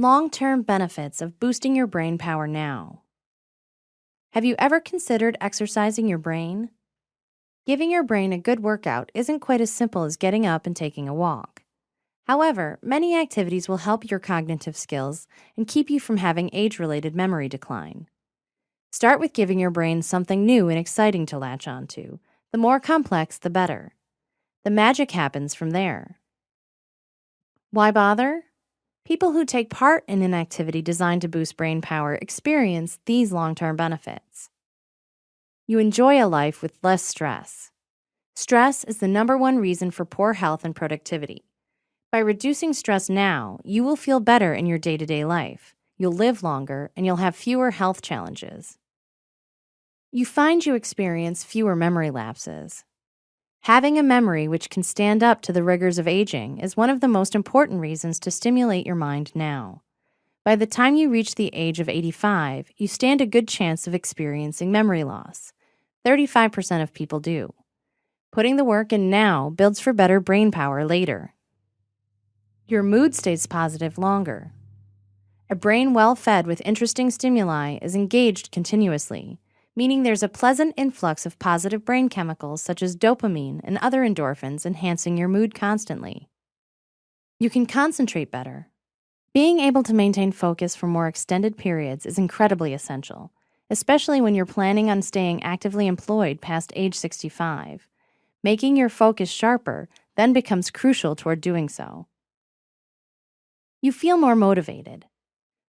Long-term benefits of boosting your brain power now. Have you ever considered exercising your brain? Giving your brain a good workout isn't quite as simple as getting up and taking a walk. However, many activities will help your cognitive skills and keep you from having age-related memory decline. Start with giving your brain something new and exciting to latch onto. The more complex, the better. The magic happens from there. Why bother? People who take part in an activity designed to boost brain power experience these long-term benefits. You enjoy a life with less stress. Stress is the #1 reason for poor health and productivity. By reducing stress now, you will feel better in your day-to-day life. You'll live longer, and you'll have fewer health challenges. You find you experience fewer memory lapses. Having a memory which can stand up to the rigors of aging is one of the most important reasons to stimulate your mind now. By the time you reach the age of 85, you stand a good chance of experiencing memory loss. 35% of people do. Putting the work in now builds for better brain power later. Your mood stays positive longer. A brain well fed with interesting stimuli is engaged continuously, meaning there's a pleasant influx of positive brain chemicals such as dopamine and other endorphins enhancing your mood constantly. You can concentrate better. Being able to maintain focus for more extended periods is incredibly essential, especially when you're planning on staying actively employed past age 65. Making your focus sharper then becomes crucial toward doing so. You feel more motivated.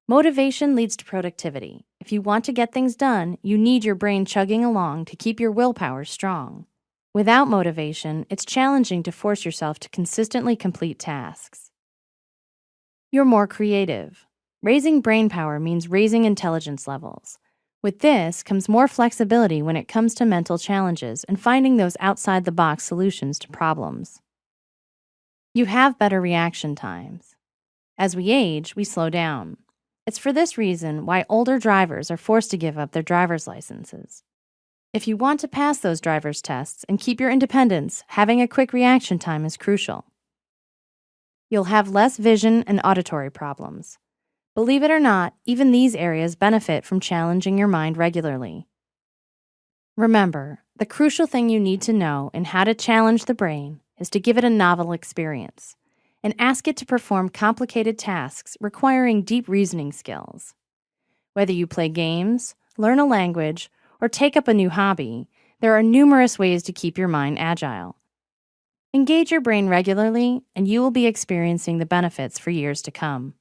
Motivation leads to productivity. If you want to get things done, you need your brain chugging along to keep your willpower strong. Without motivation, it's challenging to force yourself to consistently complete tasks. You're more creative. Raising brain power means raising intelligence levels. With this comes more flexibility when it comes to mental challenges and finding those outside-the-box solutions to problems. You have better reaction times. As we age, we slow down. It's for this reason why older drivers are forced to give up their driver's licenses. If you want to pass those driver's tests and keep your independence, having a quick reaction time is crucial. You'll have less vision and auditory problems. Believe it or not, even these areas benefit from challenging your mind regularly. Remember, the crucial thing you need to know in how to challenge the brain is to give it a novel experience and ask it to perform complicated tasks requiring deep reasoning skills. Whether you play games, learn a language, or take up a new hobby, there are numerous ways to keep your mind agile. Engage your brain regularly, and you will be experiencing the benefits for years to come.